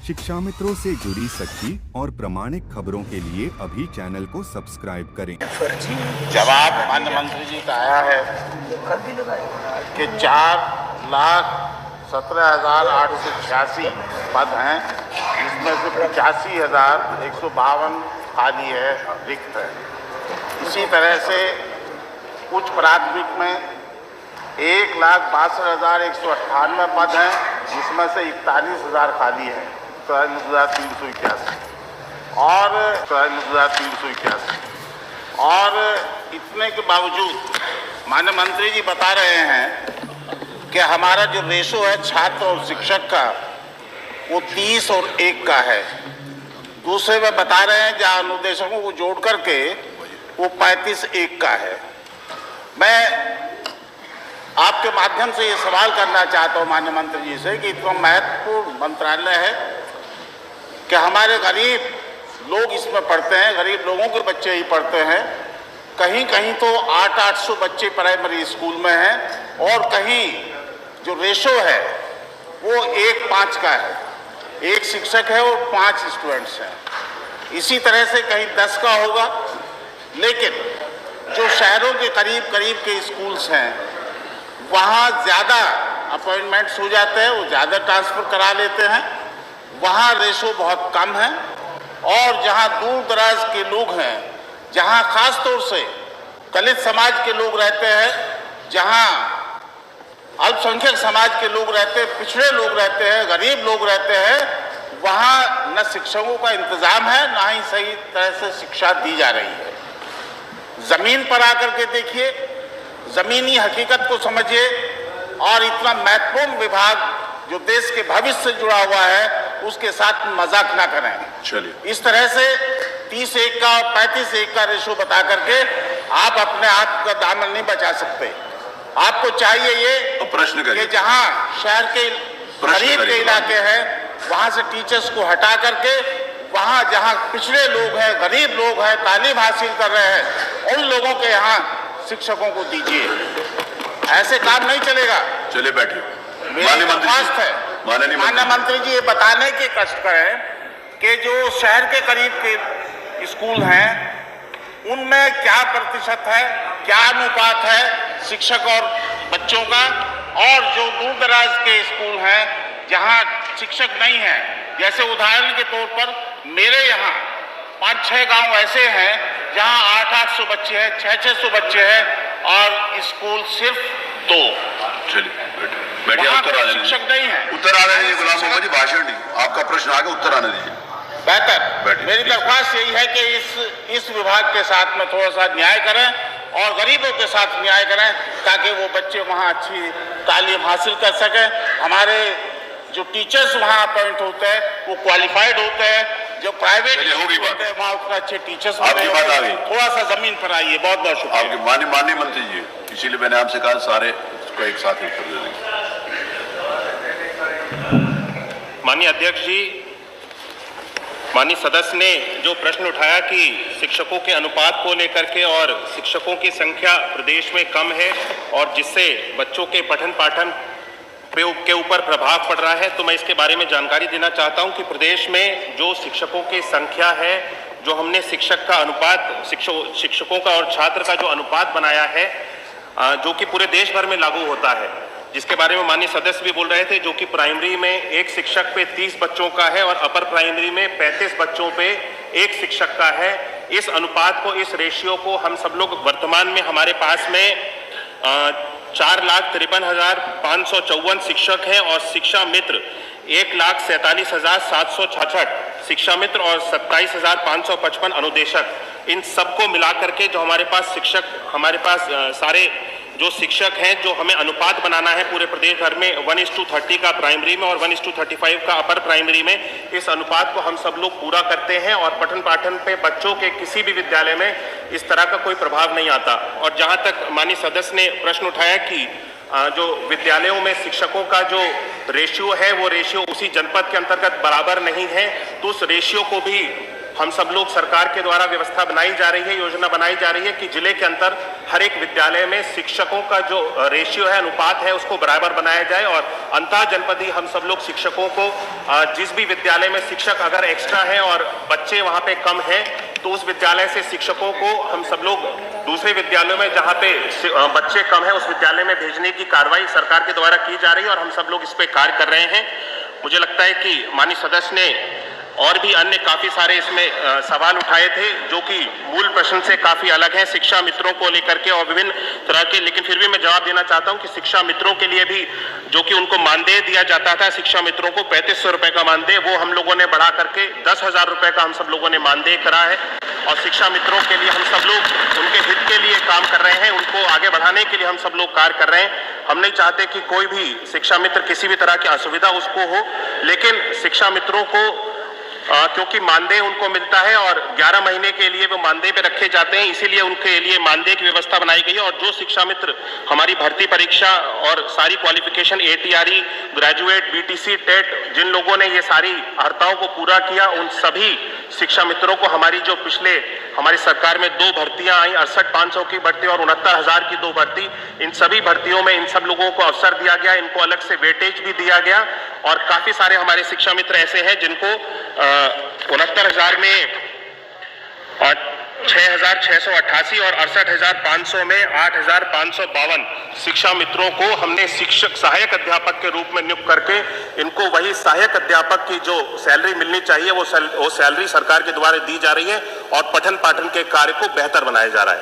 शिक्षा मित्रों से जुड़ी सच्ची और प्रामाणिक खबरों के लिए अभी चैनल को सब्सक्राइब करें। जवाब माननीय मंत्री जी का आया है कि 4,17,886 पद हैं, जिसमें से 85,152 खाली है, रिक्त है। इसी तरह से उच्च प्राथमिक में 1,62,198 पद हैं, जिसमें से 41,000 खाली है, 43,381 और इतने के बावजूद माननीय मंत्री जी बता रहे हैं कि हमारा जो रेशो है छात्र और शिक्षक का वो 30 और 1 का है। दूसरे में बता रहे हैं जहाँ अनुदेशकों को जोड़ करके वो 35-1 का है। मैं आपके माध्यम से ये सवाल करना चाहता हूँ माननीय मंत्री जी से कि इतना महत्वपूर्ण मंत्रालय है कि हमारे गरीब लोग इसमें पढ़ते हैं, गरीब लोगों के बच्चे ही पढ़ते हैं। कहीं कहीं तो 800 बच्चे प्राइमरी स्कूल में हैं और कहीं जो रेशो है वो 1:5 का है, 1 शिक्षक है और 5 स्टूडेंट्स हैं। इसी तरह से कहीं 10 का होगा। लेकिन जो शहरों के करीब करीब के स्कूल्स हैं वहाँ ज़्यादा अपॉइंटमेंट्स हो जाते हैं, वो ज़्यादा ट्रांसफ़र करा लेते हैं, वहाँ रेशो बहुत कम है। और जहाँ दूर दराज के लोग हैं, जहाँ ख़ास तौर से दलित समाज के लोग रहते हैं, जहाँ अल्पसंख्यक समाज के लोग रहते हैं, पिछड़े लोग रहते हैं, गरीब लोग रहते हैं, वहाँ न शिक्षकों का इंतज़ाम है, ना ही सही तरह से शिक्षा दी जा रही है। ज़मीन पर आकर के देखिए, ज़मीनी हकीकत को समझिए और इतना महत्वपूर्ण विभाग जो देश के भविष्य से जुड़ा हुआ है उसके साथ मजाक ना करें। चलिए, इस तरह से 30-1 का और 35-1 का रेशो बता करके आप अपने आप का दामन नहीं बचा सकते। आपको चाहिए ये तो प्रश्न कि जहाँ शहर के करीब के इलाके हैं वहाँ से टीचर्स को हटा करके वहाँ जहाँ पिछड़े लोग हैं, गरीब लोग हैं, तालीम हासिल कर रहे हैं, उन लोगों के यहाँ शिक्षकों को दीजिए। ऐसे काम नहीं चलेगा। चलिए बैठिए। मेरी दरख्वास्त है माननीय मंत्री जी ये बताने के कष्ट करें कि जो शहर के करीब के स्कूल हैं उनमें क्या प्रतिशत है, क्या अनुपात है शिक्षक और बच्चों का, और जो दूर दराज के स्कूल हैं जहां शिक्षक नहीं है। जैसे उदाहरण के तौर पर मेरे यहाँ 5-6 गांव ऐसे हैं जहां 800 बच्चे हैं, 600 बच्चे हैं और स्कूल सिर्फ 2। चलिए बैठिए, उत्तर आने दीजिए। शिक्षक नहीं है। उत्तर आने दीजिए गुलाम मोहम्मद जी, भाषण नहीं, आपका प्रश्न आगे, उत्तर आने दीजिए। बेहतर। बैठिए। मेरी दरख्वास्त यही है कि इस विभाग के साथ में थोड़ा सा न्याय करें और गरीबों के साथ न्याय करें ताकि वो बच्चे वहाँ अच्छी तालीम हासिल कर सकें। हमारे जो टीचर्स वहाँ अपॉइंट होते हैं वो क्वालिफाइड होते हैं, जो प्राइवेट होते हैं वहाँ उतना अच्छे टीचर्स होते हैं। थोड़ा सा जमीन पर आइए। बहुत बहुत शुक्रिया। आपके माननीय मंत्री जी, इसीलिए मैंने आपसे कहा सारे इसको एक साथ ही कर देंगे। माननीय अध्यक्ष जी, माननीय सदस्य ने जो प्रश्न उठाया कि शिक्षकों के अनुपात को लेकर के और शिक्षकों की संख्या प्रदेश में कम है और जिससे बच्चों के पठन पाठन के ऊपर प्रभाव पड़ रहा है, तो मैं इसके बारे में जानकारी देना चाहता हूं कि प्रदेश में जो शिक्षकों की संख्या है, जो हमने शिक्षक का अनुपात, शिक्षकों का और छात्र का जो अनुपात बनाया है, जो कि पूरे देश भर में लागू होता है, जिसके बारे में माननीय सदस्य भी बोल रहे थे, जो कि प्राइमरी में 1 शिक्षक पे 30 बच्चों का है और अपर प्राइमरी में 35 बच्चों पे 1 शिक्षक का है। इस अनुपात को, इस रेशियो को हम सब लोग वर्तमान में हमारे पास में 4,53,554 शिक्षक हैं और शिक्षा मित्र 1,47,766 शिक्षा मित्र और 27,555 अनुदेशक। इन सबको मिलाकर के जो हमारे पास शिक्षक, हमारे पास सारे जो शिक्षक हैं, जो हमें अनुपात बनाना है पूरे प्रदेश भर में 1:30 का प्राइमरी में और 1:35 का अपर प्राइमरी में, इस अनुपात को हम सब लोग पूरा करते हैं और पठन पाठन पे बच्चों के किसी भी विद्यालय में इस तरह का कोई प्रभाव नहीं आता। और जहां तक माननीय सदस्य ने प्रश्न उठाया कि जो विद्यालयों में शिक्षकों का जो रेशियो है वो रेशियो उसी जनपद के अंतर्गत बराबर नहीं है, तो उस रेशियो को भी हम सब लोग सरकार के द्वारा व्यवस्था बनाई जा रही है, योजना बनाई जा रही है कि जिले के अंदर हर एक विद्यालय में शिक्षकों का जो रेशियो है, अनुपात है, उसको बराबर बनाया जाए और अंतर जनपदीय हम सब लोग शिक्षकों को जिस भी विद्यालय में शिक्षक अगर एक्स्ट्रा है और बच्चे वहाँ पे कम हैं तो उस विद्यालय से शिक्षकों को हम सब लोग दूसरे विद्यालयों में जहाँ पे बच्चे कम हैं उस विद्यालय में भेजने की कार्रवाई सरकार के द्वारा की जा रही है और हम सब लोग इस पे कार्य कर रहे हैं। मुझे लगता है कि माननीय सदस्य ने और भी अन्य काफी सारे इसमें सवाल उठाए थे जो कि मूल प्रश्न से काफी अलग हैं शिक्षा मित्रों को लेकर के और विभिन्न तरह के, लेकिन फिर भी मैं जवाब देना चाहता हूं कि शिक्षा मित्रों के लिए भी जो कि उनको मानदेय दिया जाता था, शिक्षा मित्रों को 3500 रुपए का मानदेय, वो हम लोगों ने बढ़ा करके 10,000 रुपए का हम सब लोगों ने मानदेय करा है और शिक्षा मित्रों के लिए हम सब लोग उनके हित के लिए काम कर रहे हैं, उनको आगे बढ़ाने के लिए हम सब लोग कार्य कर रहे हैं। हम नहीं चाहते कि कोई भी शिक्षा मित्र किसी भी तरह की असुविधा उसको हो, लेकिन शिक्षा मित्रों को क्योंकि मानदेय उनको मिलता है और 11 महीने के लिए वो मानदेय पे रखे जाते हैं, इसीलिए उनके लिए मानदेय की व्यवस्था बनाई गई है। और जो शिक्षा मित्र हमारी भर्ती परीक्षा और सारी qualification ATRE, graduate, BTC, TET, जिन लोगों ने ये सारी अर्हताओं को पूरा किया, उन सभी शिक्षा मित्रों को हमारी जो पिछले हमारी सरकार में 2 भर्तियां आई, 68,500 की भर्ती और 69,000 की 2 भर्ती, इन सभी भर्तियों में इन सब लोगों को अवसर दिया गया, इनको अलग से वेटेज भी दिया गया और काफी सारे हमारे शिक्षा मित्र ऐसे हैं जिनको 69,000 में 6,688 और 68,500 में 8,552 शिक्षा मित्रों को हमने शिक्षक सहायक अध्यापक के रूप में नियुक्त करके इनको वही सहायक अध्यापक की जो सैलरी मिलनी चाहिए वो सैलरी सरकार के द्वारा दी जा रही है और पठन पाठन के कार्य को बेहतर बनाया जा रहा है।